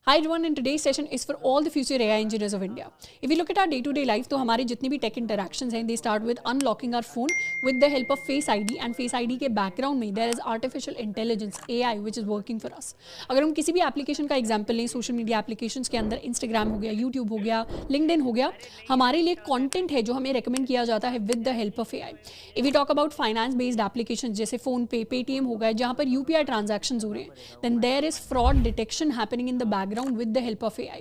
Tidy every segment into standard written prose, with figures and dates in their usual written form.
Hi everyone, and today's session is for all the future AI engineers of India. If we look at our day-to-day life, तो हमारे जितनी भी tech interactions हैं, they start with unlocking our phone with the help of Face ID, and Face ID के background में there is artificial intelligence AI which is working for us. अगर हम किसी भी application का example लें, social media applications के अंदर Instagram हो गया, YouTube हो गया, LinkedIn हो गया, हमारे लिए content है जो हमें recommend किया जाता है with the help of AI. If we talk about finance-based applications जैसे PhonePe, Paytm हो गए, जहाँ पर UPI transactions हो रहे हैं, then there is fraud detection happening in the background with the help of AI.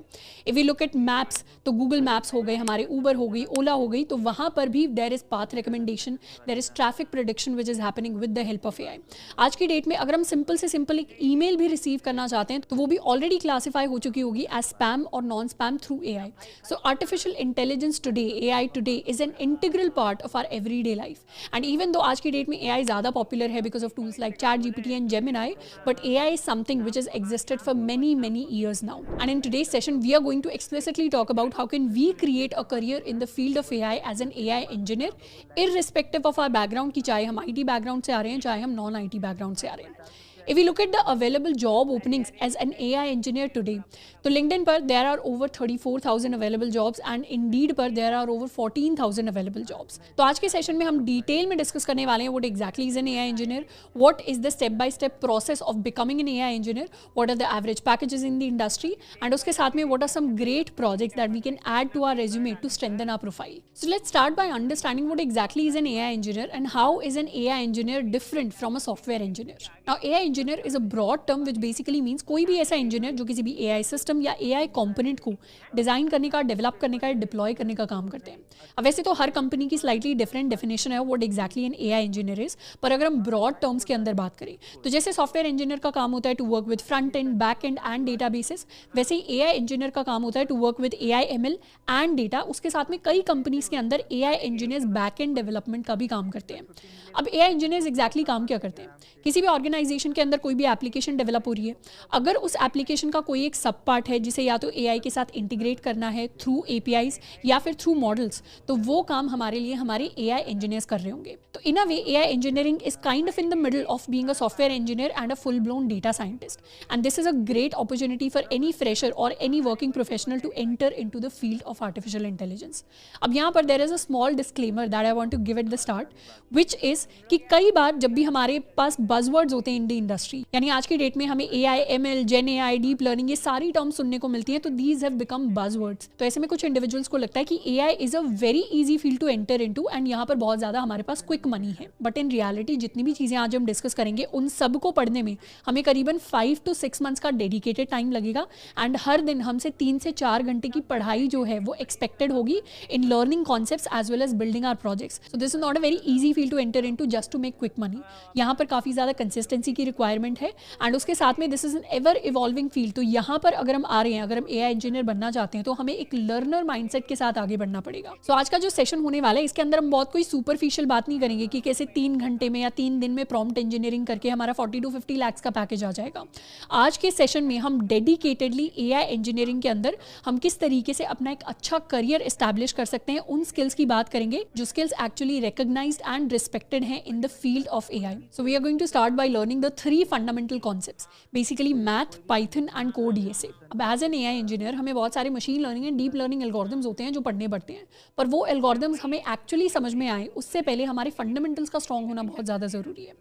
If we look at maps, तो Google Maps हो गए, हमारे Uber हो गई, Ola हो गई, तो वहाँ पर भी there is path recommendation, there is traffic prediction which is happening with the help of AI. आज की डेट में अगर हम सिंपल से सिंपल एक ईमेल भी रिसीव करना चाहते हैं तो वो भी ऑलरेडी क्लासीफाई हो चुकी होगी एज स्पैम और non spam through AI. So artificial intelligence today, AI today is an integral part of our everyday life. And even though आज की डेट में AI ज़्यादा पॉपुलर है because of tools like ChatGPT and Gemini, but AI is something which has existed for many years now. And in today's session, we are going to explicitly talk about how can we create a career in the field of AI as an AI engineer, irrespective of our background कि चाहे हम IT background से आ रहे हैं, चाहे हम non-IT background से आ रहे हैं. If we look at the available job openings as an AI engineer today, तो LinkedIn पर there are over 34,000 available jobs and Indeed पर there are over 14,000 available jobs. तो आज के सेशन में हम डिटेल में डिस्कस करने वाले हैं what exactly is an AI engineer, what is the step-by-step process of becoming an AI engineer, what are the average packages in the industry, and उसके साथ में what are some great projects that we can add to our resume to strengthen our profile. So let's start by understanding what exactly is an AI engineer and how is an AI engineer different from a software engineer. Now AI engineer is a broad term which basically means कोई भी ऐसा engineer जो किसी भी AI system या AI component को design करने का, डेवलप करने का, डिप्लॉय करने का काम करते हैं. अब वैसे तो हर कंपनी की स्लाइटली डिफरेंट डेफिनेशन है what exactly an AI engineer is, पर अगर हम ब्रॉड टर्म्स के अंदर बात करें तो जैसे सॉफ्टवेयर इंजीनियर का काम होता है to work with front end, back end and databases, वैसे ही AI इंजीनियर का काम होता है to work with AI ML and data. उसके साथ में कई कंपनीज के अंदर AI engineers back end development का भी काम करते हैं. अब AI इंजीनियर्स एग्जैक्टली काम क्या करते हैं? किसी भी ऑर्गेनाइजेशन के अंदर कोई भी एप्लीकेशन डेवलप हो रही है, अगर उस एप्लीकेशन का कोई एक सब पार्ट है जिसे या तो AI के साथ इंटीग्रेट करना है थ्रू APIs या फिर थ्रू मॉडल्स, तो वो काम हमारे लिए हमारे AI इंजीनियर्स कर रहे होंगे. तो in a way AI engineering is kind of in the middle of being a software engineer and a full blown data scientist, and this is a great opportunity for any fresher और any working professional to enter into the field of artificial intelligence. अब यहाँ पर there is a small disclaimer that I want to give at the start, which is कि कई बार जब भी हमारे पास buzzwords होते हैं इन द इंडस्ट्री, यानी आज की डेट में हमें AI, ML, Gen AI, deep learning, ये सारी टर्म्स सुनने को मिलती हैं, तो दीज हैव बिकम बज़वर्ड्स. तो ऐसे में कुछ इंडिविजुअल्स को लगता है कि AI is a very easy field to enter into and यहाँ पर बहुत ज़्यादा हमारे पास क्विक मनी है. बट इन रियलिटी जितनी भी चीज़ें आज हम डिस्कस करेंगे उन सब को पढ़ने में हमें करीबन 5 to 6 मंथ्स का डेडिकेटेड टाइम लगेगा, एंड हर दिन हमसे 3 से 4 घंटे की पढ़ाई जो है वो एक्सपेक्टेड होगी in learning concepts as well as building our projects. So this is not a very easy field to enter into just to make quick money. यहाँ पर काफ़ी ज़्यादा कंसिस्टेंसी की रिक्वायरमेंट है, एंड उसके साथ में this is an ever evolving field. तो यहाँ पर अगर हम आ रहे हैं, अगर हम AI इंजीनियर बनना चाहते हैं तो हमें एक लर्नर माइंडसेट के साथ आगे बढ़ना पड़ेगा. सो आज का जो सेशन होने वाला है इसके अंदर हम बहुत कोई सुपरफिशियल बात नहीं करेंगे कि कैसे 3 घंटे में या 3 दिन में प्रॉम्प्ट इंजीनियरिंग करके हमारा 40 to 50 लाख का पैकेज आ जाएगा. आज के सेशन में हम डेडिकेटेडली AI इंजीनियरिंग के अंदर हम किस तरीके से अपना एक अच्छा करियर एस्टैब्लिश कर सकते हैं, उन स्किल्स की बात करेंगे जो skills actually recognised and respected हैं in the field of AI. So we are going to start by learning the 3 fundamental concepts, basically math, Python and code DSA. अब एज एन AI इंजीनियर हमें बहुत सारे machine learning and deep learning algorithms होते हैं जो पढ़ने पड़ते हैं, पर वो एल्गोरिथम्स हमें एक्चुअली समझ में आए उससे पहले हमारे फंडामेंटल्स का स्ट्रॉन्ग होना बहुत ज़्यादा ज़रूरी है.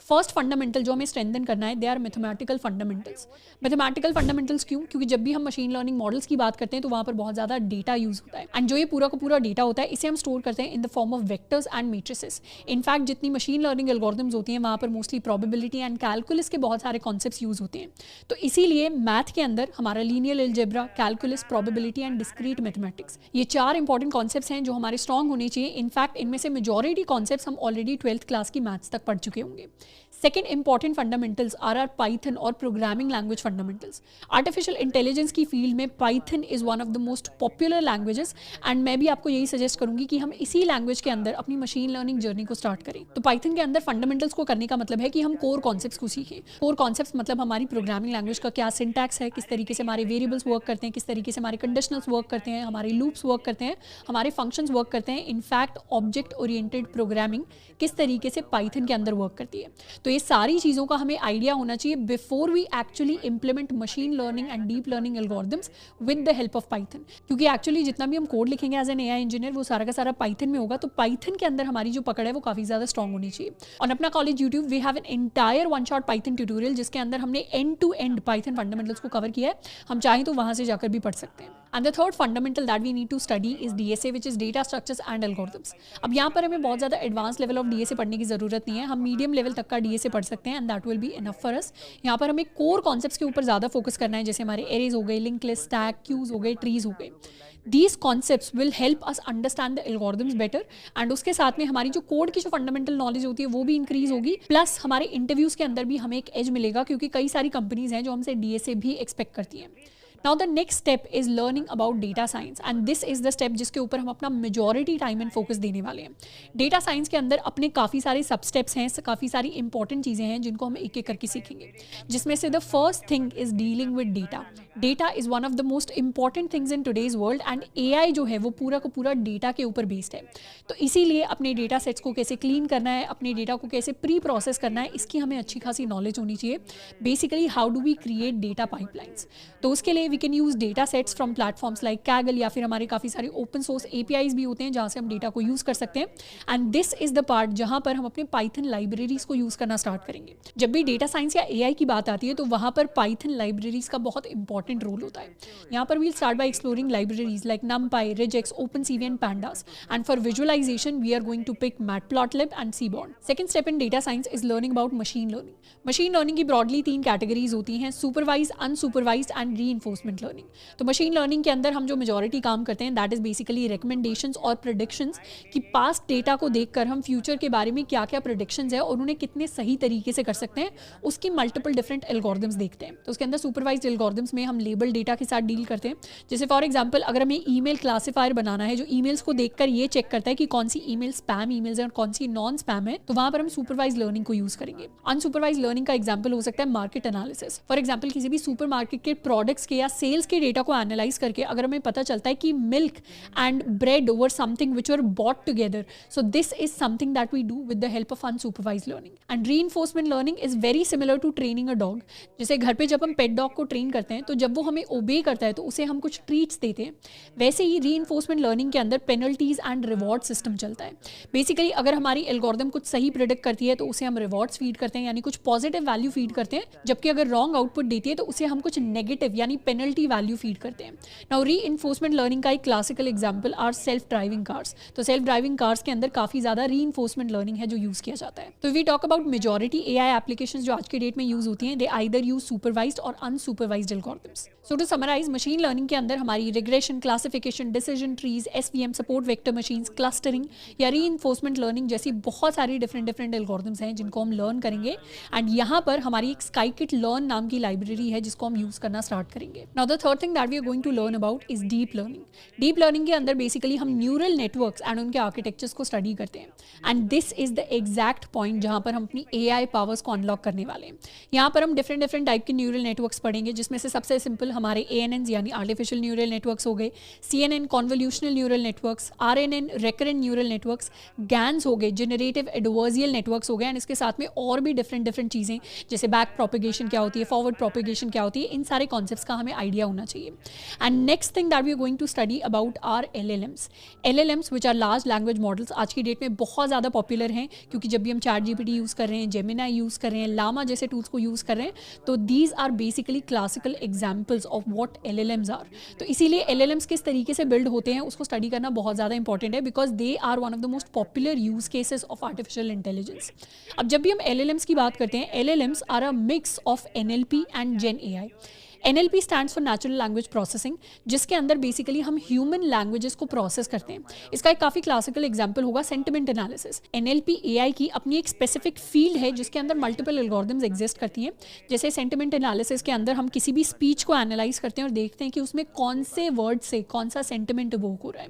फर्स्ट फंडामेंटल जो हमें स्ट्रेंथन करना है, they are mathematical fundamentals. Mathematical fundamentals क्यों? क्योंकि जब भी हम मशीन लर्निंग मॉडल्स की बात करते हैं तो वहाँ पर बहुत ज़्यादा डेटा यूज़ होता है, एंड जो ये पूरा का पूरा डेटा होता है इसे हम स्टोर करते हैं in the form of vectors and matrices. In fact जितनी मशीन लर्निंग एल्गोरिथम्स होती हैं वहाँ पर मोस्टली प्रोबेबिलिटी एंड कैलकुलस के बहुत सारे कॉन्सेप्ट्स यूज़ होते हैं. तो इसीलिए मैथ के अंदर हमारा linear algebra, calculus, probability and discrete mathematics, ये 4 इंपॉर्टेंट कॉन्सेप्ट्स हैं जो हमारे स्ट्रॉन्ग होने चाहिए. इनफैक्ट इनमें से मेजॉरिटी कॉन्सेप्ट्स हम ऑलरेडी 12th क्लास की मैथ्स तक पढ़ चुके होंगे. Second important fundamentals are Python और programming language fundamentals. Artificial intelligence की फील्ड में Python is one of the most popular languages, and मैं भी आपको यही सजेस्ट करूंगी कि हम इसी लैंग्वेज के अंदर अपनी मशीन लर्निंग जर्नी को स्टार्ट करें. तो पाइथन के अंदर फंडामेंटल्स को करने का मतलब है कि हम कोर कॉन्सेप्ट्स को सीखें. कोर कॉन्सेप्ट्स मतलब हमारी प्रोग्रामिंग लैंग्वेज का क्या सिंटैक्स है, किस तरीके से हमारे वेरिएबल्स वर्क करते हैं, किस तरीके से हमारे कंडीशनल्स वर्क करते हैं, हमारे लूप्स वर्क करते हैं, हमारे फंक्शंस वर्क करते हैं. इनफैक्ट ऑब्जेक्ट ओरिएंटेड प्रोग्रामिंग किस तरीके से पाइथन के अंदर वर्क करती है. तो तो ये सारी चीज़ों का हमें आइडिया होना चाहिए before we actually implement machine learning and deep learning algorithms with the help of Python. क्योंकि एक्चुअली जितना भी हम कोड लिखेंगे एज एन एआई इंजीनियर वो सारा का सारा पाइथन में होगा, तो पाइथन के अंदर हमारी जो पकड़ है वो काफ़ी ज़्यादा स्ट्रॉन्ग होनी चाहिए। On Apna College YouTube we have an entire one shot Python tutorial जिसके अंदर हमने end to end Python fundamentals को कवर किया है, हम चाहें तो वहाँ से जाकर भी पढ़ सकते हैं। And the third fundamental that we need to study is DSA which is data structures and algorithms. अब यहाँ पर हमें बहुत ज़्यादा एडवांस लेवल ऑफ डीएसए पढ़ने की जरूरत नहीं है, हम मीडियम लेवल तक का डीएसए पढ़ सकते हैं and that will be enough for us. यहाँ पर हमें कोर कॉन्सेप्ट्स के ऊपर ज़्यादा फोकस करना है, जैसे हमारे एरेज हो गए, लिंक लिस्ट, स्टैक, क्यूज हो गए, ट्रीज हो गए। These concepts will help us understand the algorithms better and उसके साथ में हमारी जो कोड की जो फंडामेंटल नॉलेज होती है वो भी इंक्रीज होगी, प्लस हमारे इंटरव्यूज के अंदर भी हमें एक एज मिलेगा क्योंकि कई सारी कंपनीज हैं जो हमसे डीएसए भी एक्सपेक्ट करती हैं। Now the next step is learning about data science and this is the step जिसके ऊपर हम अपना majority time and focus देने वाले हैं। Data science के अंदर अपने काफ़ी सारे सब स्टेप्स हैं, काफ़ी सारी इंपॉर्टेंट चीज़ें हैं जिनको हम एक एक करके सीखेंगे, जिसमें से the first thing is dealing with data. Data is one of the most important things in today's world and AI जो है वो पूरा का पूरा डेटा के ऊपर बेस्ड है। तो इसीलिए अपने डेटा सेट्स को कैसे क्लीन करना है, अपने डेटा को कैसे प्री प्रोसेस करना है, इसकी हमें अच्छी खासी नॉलेज होनी चाहिए। Basically how do we create data pipelines, तो उसके लिए we can use data sets from platforms like Kaggle या फिर हमारे काफ़ी सारे ओपन सोर्स एपीआईज भी होते हैं जहाँ से हम डेटा को यूज़ कर सकते हैं। And this is the part जहाँ पर हम अपने पाइथन लाइब्रेरीज को यूज़ करना स्टार्ट करेंगे। जब भी डेटा साइंस या एआई की बात आती है तो वहाँ पर पाइथन लाइब्रेरीज का बहुत इंपॉर्टेंट रोल होता है। यहाँ पर we'll start by exploring libraries like NumPy, regex, OpenCV and pandas, and for visualization we are going to pick Matplotlib and Seaborn. Second step in data science is learning about machine learning. Machine learning की broadly 3 categories होती हैं, supervise, unsupervised and reinforcement learning. तो machine learning के अंदर हम जो majority काम करते हैं दैट इज बेसिकली रिकमेंडेशंस और प्रेडिक्शंस, कि पास्ट डेटा को देखकर हम फ्यूचर के बारे में क्या क्या प्रेडिक्शंस है और उन्हें कितने सही तरीके से कर सकते हैं, उसकी मल्टीपल डिफरेंट एल्गोरिथम्स देखते हैं। तो उसके अंदर सुपरवाइज्ड एल्गोरिथम्स में हम लेबल डेटा के साथ डील करते हैं। जैसे फॉर एग्जाम्पल अगर हमें ईमेल क्लासीफायर बनाना है जो ईमेल्स को देखकर ये चेक करता है कि कौन सी ईमेल स्पैम ईमेल्स है और कौन सी नॉन स्पैम है, तो वहां पर हम सुपरवाइज लर्निंग को यूज करेंगे। अनसुपरवाइज लर्निंग का एग्जाम्पल हो सकता है मार्केट एनालिसिस। फॉर एग्जाम्पल किसी भी सुपरमार्केट के प्रोडक्ट्स के या सेल्स के डेटा को एनालाइज करके अगर हमें पता चलता है कि milk and bread were something which were bought together, so this is something that we do with the help of unsupervised learning. And reinforcement learning is very similar to training a dog. जैसे घर पे जब हम pet dog को train करते हैं तो जब वो हमें ओबे करता है तो उसे हम कुछ ट्रीट्स देते हैं, वैसे ही रीइंफोर्समेंट लर्निंग के अंदर पेनल्टीज एंड रिवॉर्ड सिस्टम चलता है। बेसिकली अगर हमारी एल्गोरिथम कुछ सही प्रेडिक्ट करती है तो उसे हम रिवॉर्ड्स फीड करते हैं, यानी कुछ पॉजिटिव वैल्यू फीड करते हैं, जबकि अगर रॉन्ग आउटपुट देती है तो उसे हम कुछ नेगेटिव यानी पेनल्टी वैल्यू फीड करते हैं। नाउ रीइंफोर्समेंट लर्निंग का एक classical example are self driving cars. तो सेल्फ ड्राइविंग कार्स के अंदर काफी ज्यादा रीइंफोर्समेंट लर्निंग है जो यूज किया जाता है। तो we talk about majority AI applications जो आज के डेट में यूज होती हैं, दे आइदर यूज सुपरवाइज्ड और unsupervised algorithms. So to summarize, machine learning के अंदर हमारी regression, classification, decision trees, SVM, support vector machines, clustering या रीइंफोर्समेंट लर्निंग जैसी बहुत सारी डिफरेंट एल्गोरिथम्स हैं जिनको हम लर्न करेंगे। एंड यहाँ पर हमारी एक स्काईकिट लर्न नाम की लाइब्रेरी है जिसको हम यूज करना स्टार्ट करेंगे। Now the third thing that we are going to learn about is deep learning. Deep learning के अंदर बेसिकली हम न्यूरल नेटवर्क्स एंड उनके आर्किटेक्चर्स को स्टडी करते हैं। And this is the exact point जहाँ पर हम अपनी एआई पावर्स को अनलॉक करने वाले हैं। यहाँ पर हम डिफरेंट टाइप के न्यूरल नेटवर्क्स पढ़ेंगे, जिसमें से सबसे सिंपल हमारे ANNs यानी आर्टिफिशियल न्यूरल नेटवर्क्स हो गए, CNN convolutional neural networks, RNN recurrent neural networks, GANs हो गए, जनरेटिव एडवर्सियल नेटवर्क्स हो गए, एंड इसके साथ में और भी डिफरेंट चीज़ें जैसे बैक प्रोपेगेशन क्या होती है, फॉरवर्ड प्रोपेगेशन क्या होती है, इन सारे कॉन्सेप्ट्स का हमें आइडिया होना चाहिए। And next thing that we are going to study about are LLMs which are large language models. आज की डेट में बहुत ज़्यादा पॉपुलर हैं क्योंकि जब भी हम ChatGPT यूज़ कर रहे हैं, जेमिनाई यूज़ कर रहे हैं, लामा जैसे टूल्स को यूज़ कर रहे हैं, तो these are basically classical examples of what LLMs are. तो इसीलिए LLMs किस तरीके से बिल्ड होते हैं उसको स्टडी करना बहुत ज़्यादा इंपॉर्टेंट है, because they are one of the most popular use cases of artificial intelligence. अब जब भी हम LLMs की बात करते हैं, LLMs are a mix of NLP and Gen AI। NLP stands for natural language processing, जिसके अंदर बेसिकली हम ह्यूमन लैंग्वेजेस को प्रोसेस करते हैं। इसका एक काफ़ी क्लासिकल एग्जांपल होगा सेंटिमेंट एनालिसिस। NLP AI की अपनी एक स्पेसिफिक फील्ड है जिसके अंदर मल्टीपल एल्गोरिथम्स एग्जिस्ट करती हैं। जैसे सेंटिमेंट एनालिसिस के अंदर हम किसी भी स्पीच को एनालाइज करते हैं और देखते हैं कि उसमें कौन से वर्ड से कौन सा सेंटिमेंट इवोक हो रहा है।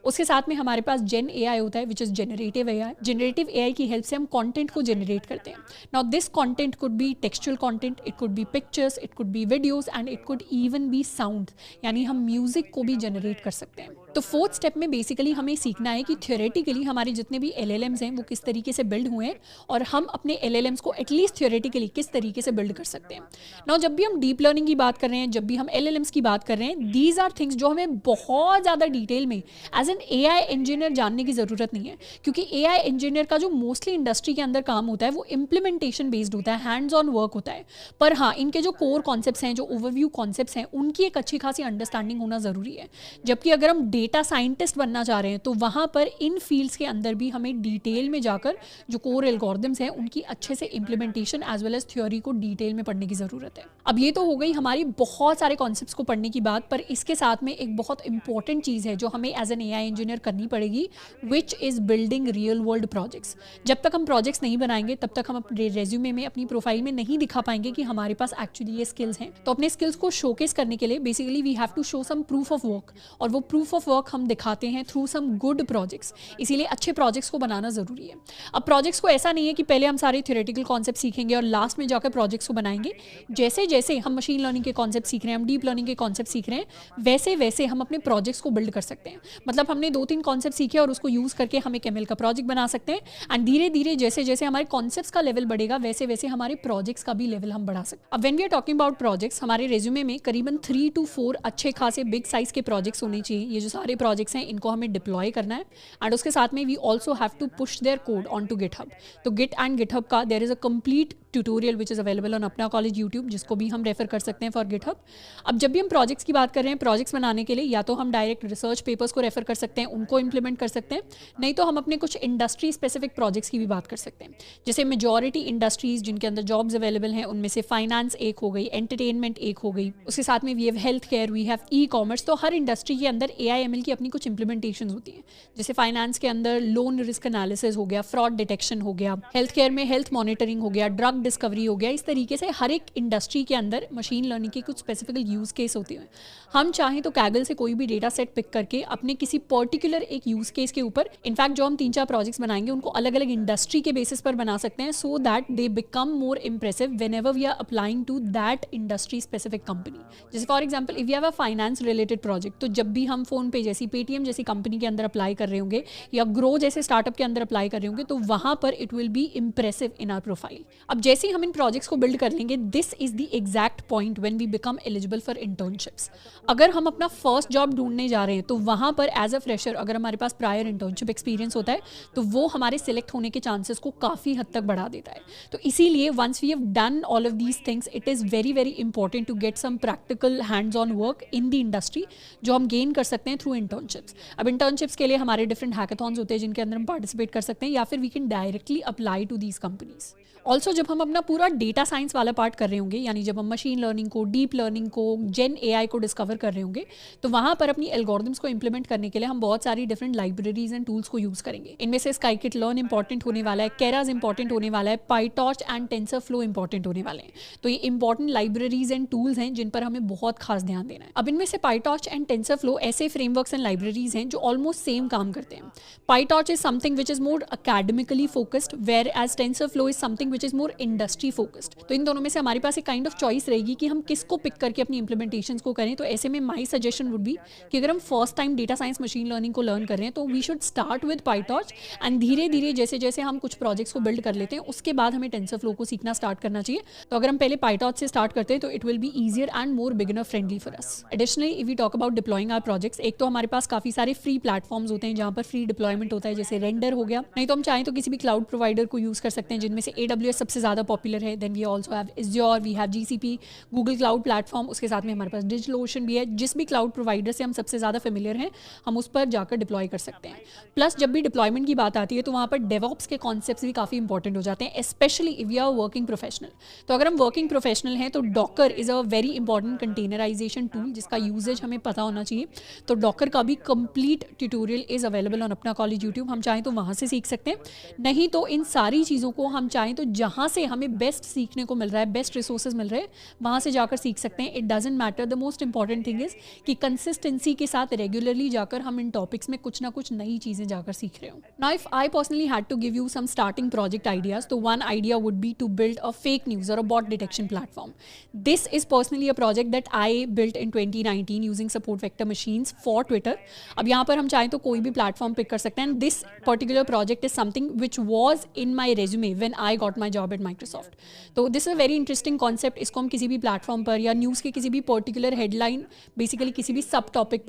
उसके साथ में हमारे पास Gen AI होता है which is generative AI। Generative AI की हेल्प से हम कंटेंट को जनरेट करते हैं। Now this content could be textual content, it could be pictures, it could be videos and it could even be sound, यानी हम म्यूजिक को भी जनरेट कर सकते हैं। तो फोर्थ स्टेप में बेसिकली हमें सीखना है कि थ्योरेटिकली हमारे जितने भी LLMs हैं वो किस तरीके से बिल्ड हुए हैं और हम अपने LLMs को एटलीस्ट थ्योरेटिकली किस तरीके से बिल्ड कर सकते हैं। नाउ जब भी हम डीप लर्निंग की बात कर रहे हैं, जब भी हम LLMs की बात कर रहे हैं, दीज आर थिंग्स जो हमें बहुत ज़्यादा डिटेल में एज एन AI इंजीनियर जानने की ज़रूरत नहीं है, क्योंकि AI इंजीनियर का जो मोस्टली इंडस्ट्री के अंदर काम होता है वो इम्प्लीमेंटेशन बेस्ड होता है, हैंड्स ऑन वर्क होता है। पर हाँ, इनके जो कोर कॉन्सेप्ट्स हैं, जो ओवरव्यू कॉन्सेप्ट्स हैं, उनकी एक अच्छी खासी अंडरस्टैंडिंग होना ज़रूरी है। जबकि अगर हम डेटा साइंटिस्ट बनना चाह रहे हैं तो वहाँ पर इन फील्ड्स के अंदर भी हमें डिटेल में जाकर जो कोर एल्गोरिथम्स हैं उनकी अच्छे से implementation as well as theory को डिटेल में पढ़ने की ज़रूरत है। अब ये तो हो गई हमारी बहुत सारे कॉन्सेप्ट्स को पढ़ने की बात, पर इसके साथ में एक बहुत इंपॉर्टेंट चीज़ है जो हमें एज एन AI इंजीनियर करनी पड़ेगी, which is building real world projects. जब तक हम प्रोजेक्ट्स नहीं बनाएंगे तब तक हम अपने रेज्यूमे में, अपनी प्रोफाइल में नहीं दिखा पाएंगे कि हमारे पास एक्चुअली ये स्किल्स हैं। तो अपने स्किल्स को शोकेस करने के लिए basically we have to show some proof of work, और वो प्रूफ ऑफ वर्क हम दिखाते हैं थ्रू सम गुड प्रोजेक्ट्स। इसीलिए अच्छे प्रोजेक्ट्स को बनाना ज़रूरी है। अब प्रोजेक्ट्स को ऐसा नहीं है कि पहले हम सारे थ्योरेटिकल कॉन्सेप्ट सीखेंगे और लास्ट में जाकर प्रोजेक्ट्स को बनाएंगे। जैसे जैसे हम मशीन लर्निंग के कॉन्सेप्ट सीख रहे हैं, हम डीप लर्निंग के कॉन्सेप्ट सीख रहे हैं, वैसे वैसे हम अपने प्रोजेक्ट्स को बिल्ड कर सकते हैं। मतलब हमने 2-3 कॉन्सेप्ट सीखे और उसको यूज़ करके हम एक ML का प्रोजेक्ट बना सकते हैं, एंड धीरे धीरे जैसे जैसे हमारे कॉन्सेप्ट्स का लेवल बढ़ेगा वैसे वैसे हमारे प्रोजेक्ट्स का भी लेवल हम बढ़ा सकते हैं। अब when we are talking about projects, हमारे रेज्यूमे में करीबन 3 to 4 अच्छे खासे बिग साइज के प्रोजेक्ट्स होने चाहिए। ये जो सारे प्रोजेक्ट्स हैं इनको हमें डिप्लॉय करना है, एंड उसके साथ में we also have to push their code on to GitHub. तो गिट एंड गिटहब का there is a complete tutorial which is available on Apna College YouTube, जिसको भी हम रेफर कर सकते हैं फॉर गिटहब। अब जब भी हम प्रोजेक्ट्स की बात कर रहे हैं, प्रोजेक्ट्स बनाने के लिए या तो हम डायरेक्ट रिसर्च पेपर्स को रेफर कर सकते हैं, उनको इंप्लीमेंट कर सकते हैं, नहीं तो हम अपने कुछ इंडस्ट्री स्पेसिफिक प्रोजेक्ट्स की भी बात कर सकते हैं। जैसे मेजॉरिटी इंडस्ट्रीज जिनके अंदर जॉब्स अवेलेबल हैं उनमें से फाइनेंस एक हो गई, एंटरटेनमेंट एक हो गई, उसके साथ में we have health care, we have e-commerce. तो हर इंडस्ट्री के अंदर AI/ML की अपनी कुछ इंप्लीमेंटेशन होती हैं। जैसे फाइनेंस के अंदर लोन रिस्क एनालिसिस हो गया, फ्रॉड डिटेक्शन हो गया, हेल्थ केयर में हेल्थ मॉनिटरिंग हो गया, ड्रग डिस्कवरी हो गया। इस तरीके से हर एक इंडस्ट्री के अंदर मशीन लर्निंग के कुछ स्पेसिफिक यूज़ केस होते हैं। हम चाहें तो Kaggle से कोई भी डेटा सेट पिक करके अपने किसी पर्टिकुलर एक यूज़ केस के ऊपर, इनफैक्ट जो हम 3-4 प्रोजेक्ट्स बनाएंगे उनको अलग अलग इंडस्ट्री के बेसिस पर बना सकते हैं, so that they become more impressive whenever we are applying to that industry specific company. जैसे for example if you have a finance related project, तो जब भी हम फोन पे जैसी, पेटीएम जैसी कंपनी के अंदर अप्लाई कर रहे होंगे या ग्रो जैसे स्टार्टअप के अंदर अप्लाई कर रहे होंगे, तो वहाँ पर it will B impressive in are profile. अब जैसे ही हम इन प्रोजेक्ट्स को बिल्ड कर लेंगे, this is the exact point when we become eligible for internships. अगर हम अपना फर्स्ट जॉब ढूंढने जा रहे हैं तो वहाँ पर एज अ फ्रेशर अगर हमारे पास प्रायर इंटर्नशिप एक्सपीरियंस होता है तो वो हमारे सिलेक्ट होने के चांसेस को काफ़ी हद तक बढ़ा देता है। तो इसीलिए once we have done all of these things, it is very very important to get some practical hands on work in the industry, जो हम गेन कर सकते हैं थ्रू इंटर्नशिप्स। अब इंटर्नशिप्स के लिए हमारे डिफरेंट हैकाथॉन्स होते हैं जिनके अंदर हम पार्टिसिपेट कर सकते हैं, या फिर we can directly apply to these companies. Also जब हम अपना पूरा डेटा साइंस वाला पार्ट कर रहे होंगे, यानी जब हम मशीन लर्निंग को, डीप लर्निंग को, जेन AI को डिस्कवर कर रहे होंगे, तो वहाँ पर अपनी एल्गोरिथम्स को इंप्लीमेंट करने के लिए हम बहुत सारी डिफरेंट लाइब्रेरीज एंड टूल्स को यूज़ करेंगे। इनमें से scikit-learn इंपॉर्टेंट होने वाला है, Keras इंपॉर्टेंट होने वाला है, PyTorch एंड TensorFlow इंपॉर्टेंट होने वाले हैं। तो ये इंपॉर्टेंट लाइब्रेरीज एंड टूल्स हैं जिन पर हमें बहुत खास ध्यान देना है। अब इनमें से PyTorch एंड TensorFlow ऐसे फ्रेमवर्क्स एंड लाइब्रेरीज हैं जो ऑलमोस्ट सेम काम करते हैं। PyTorch is something which is more academically focused, whereas TensorFlow is something which is more industry focused. तो इन दोनों में से हमारे पास एक काइंड ऑफ चॉइस रहेगी कि हम किसको पिक करके अपनी इंप्लीमेंटेशंस को करें। तो ऐसे में माई सजेशन वुड बी कि अगर हम first time data science machine learning को लर्न कर रहे हैं तो we should start with PyTorch, एंड धीरे धीरे जैसे जैसे हम कुछ प्रोजेक्ट्स को बिल्ड कर लेते हैं उसके बाद हमें TensorFlow को सीखना स्टार्ट करना चाहिए। तो अगर हम पहले PyTorch से स्टार्ट करते हैं तो it will be easier and more beginner friendly for us. Additionally if we talk about deploying our projects, एक तो हमारे पास काफी सारे फ्री प्लेटफॉर्म्स होते हैं जहां पर फ्री डिप्लॉयमेंट होता है, जैसे रेंडर हो गया, नहीं तो हम चाहें तो किसी भी क्लाउड प्रोवाइडर को यूज कर सकते हैं जिनमें से AWS सबसे ज्यादा पॉपुलर है। Then we also have Azure, we have GCP, Google cloud platform, उसके साथ में हमारे पास DigitalOcean भी है। जिस भी क्लाउड प्रोवाइडर से हम सबसे ज़्यादा फेमिलियर हैं हम उस पर जाकर डिप्लॉय कर सकते हैं। प्लस जब भी डिप्लॉयमेंट की बात आती है तो वहाँ पर DevOps के कॉन्सेप्ट्स भी काफ़ी इंपॉर्टेंट हो जाते हैं, specially if you are working professional. तो अगर हम वर्किंग प्रोफेशनल हैं तो Docker is a very important containerization tool जिसका यूजेज हमें पता होना चाहिए। तो Docker का भी complete tutorial is available on Apna College YouTube, हम चाहें तो वहाँ से सीख सकते हैं। नहीं तो इन सारी चीज़ों को हम चाहें तो जहाँ से हमें बेस्ट सीखने को मिल रहा है, बेस्ट रिसोर्सेज मिल रहे हैं, वहाँ से जाकर सीख सकते हैं। It doesn't matter, the most important thing is कि कंसिस्टेंसी के साथ रेगुलरली जाकर हम इन टॉपिक्स में कुछ ना कुछ नई चीज़ें जाकर सीख रहे हो। Now if I personally had to give you some starting project ideas, तो one idea would be to build a fake news or a bot detection platform. This is personally a project that I built in 2019 using support vector machines for और Twitter. अब यहाँ पर हम चाहें तो कोई भी प्लेटफॉर्म पिक कर सकते हैं। This particular project is something which was in my resume when I got my job at Microsoft. तो this is a very interesting concept. इसको हम किसी भी प्लेटफॉर्म पर या न्यूज़ के किसी भी पर्टिकुलर हेडलाइन, बेसिकली किसी भी सब टॉपिक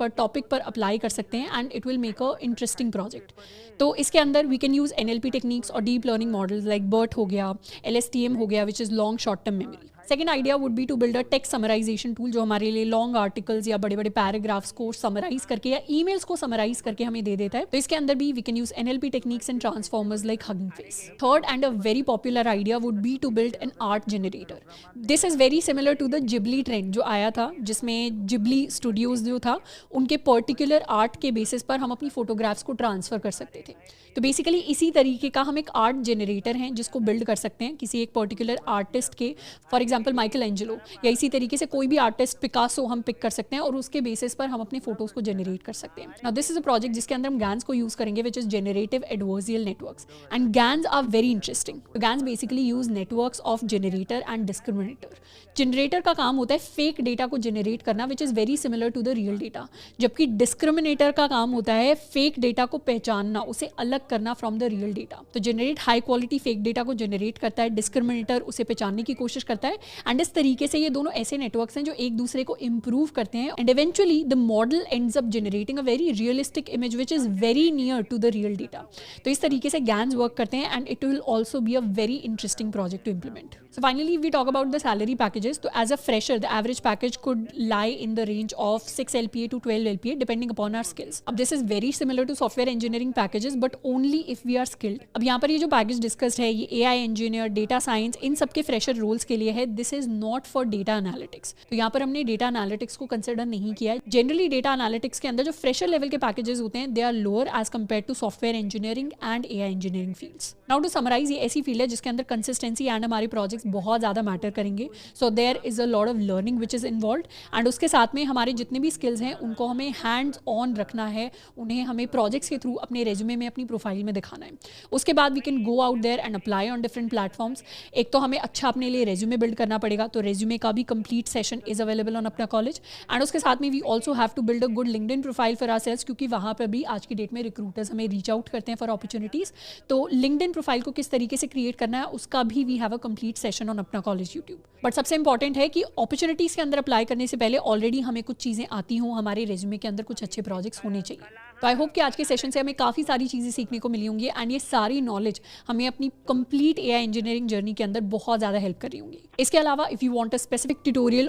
पर अप्लाई कर सकते हैं and it will make a interesting project. तो इसके अंदर we can use NLP techniques और deep learning models like BERT हो गया, LSTM हो गया, which is long short term memory. Second idea would be to build a text summarisation tool, जो हमारे लिए लॉन्ग आर्टिकल्स या बड़े बड़े पैराग्राफ्स को समराइज करके या ईमेल्स को समराइज करके हमें दे देता है। तो इसके अंदर भी we can use NLP techniques and transformers like Hugging Face. Third and a very popular idea would be to build an art generator. This is very similar to the Ghibli trend जो आया था, जिसमें Ghibli studios जो था उनके particular art के basis पर हम अपनी फोटोग्राफ्स को ट्रांसफर कर सकते थे। तो बेसिकली इसी तरीके का हम एक आर्ट जनरेटर हैं जिसको बिल्ड कर सकते हैं किसी एक पर्टिकुलर आर्टिस्ट के, फॉर एग्जांपल माइकल एंजेलो, या इसी तरीके से कोई भी आर्टिस्ट, पिकासो हम पिक कर सकते हैं और उसके बेसिस पर हम अपने फोटोज को जनरेट कर सकते हैं। Now this is a project जिसके अंदर हम गैन्स को यूज करेंगे, which is generative adversarial networks, and GANs are very interesting. GANs basically use networks of generator and discriminator. Generator का काम होता है फेक डेटा को जनरेट करना, which is very similar to the real data, जबकि discriminator का काम होता है फेक डेटा को पहचानना, उसे अलग करना फ्रॉम द रियल डेटा। तो generate high quality fake data को जनरेट करता है, डिस्क्रिमिनेटर उसे पहचानने की कोशिश करता है, एंड इस तरीके से ये दोनों ऐसे नेटवर्क्स हैं जो एक दूसरे को इंप्रूव करते हैं, and eventually the model ends up generating a very realistic image which is very near to the real data. तो इस तरीके से गैन्स वर्क करते हैं and it will also be a very interesting project to implement. So finally, we talk about the salary packages. So as a fresher, the average package could lie in the range of 6 LPA to 12 LPA depending upon our skills. अब this is very similar to software engineering packages, but only if we are skilled. अब यहाँ पर ये जो package discussed है, ये AI engineer, data science, इन सब के फ्रेशर रोल्स के लिए है। This is not for data analytics. तो यहाँ पर हमने data analytics को कंसिडर नहीं किया है। जनरली data analytics के अंदर जो फ्रेशर लेवल के पैकेजेस होते हैं, they are lower as compared to software engineering and AI engineering fields. Now to summarize, ये ऐसी फील्ड है जिसके अंदर कंसिस्टेंसी एंड हमारे प्रोजेक्ट्स बहुत ज़्यादा मैटर करेंगे। So there is a lot of learning which is involved, and उसके साथ में हमारे जितने भी स्किल्स हैं उनको हमें हैंड्स ऑन रखना है, उन्हें हमें प्रोजेक्ट्स के थ्रू अपने रेज्यूमे में, अपनी प्रोफाइल में दिखाना है। उसके बाद we can go out there and apply on different platforms. एक तो हमें अच्छा अपने लिए रेज्यूमे बिल्ड करना पड़ेगा, तो रेज्यूमे का भी complete session is available on Apna College, and उसके साथ में we also have to build a good LinkedIn profile for ourselves, क्योंकि वहाँ पर भी आज की डेट में रिक्रूटर्स हमें रीच आउट करते हैं फॉर अपॉर्चुनिटीज़। तो लिंक्डइन प्रोफाइल को किस तरीके से क्रिएट करना है उसका भी we have a complete session on Apna College YouTube. But सबसे इंपॉर्टेंट है कि अपॉर्चुनिटीज़ के अंदर अप्लाई करने से पहले ऑलरेडी हमें कुछ चीज़ें आती हों, हमारे रेज्यूमे के अंदर कुछ अच्छे प्रोजेक्ट्स होने चाहिए। तो आई होप कि आज के सेशन से हमें काफ़ी सारी चीज़ें सीखने को मिली होंगी, एंड ये सारी नॉलेज हमें अपनी कंप्लीट AI इंजीनियरिंग जर्नी के अंदर बहुत ज़्यादा हेल्प कर रही होंगी। इसके अलावा if you want a specific tutorial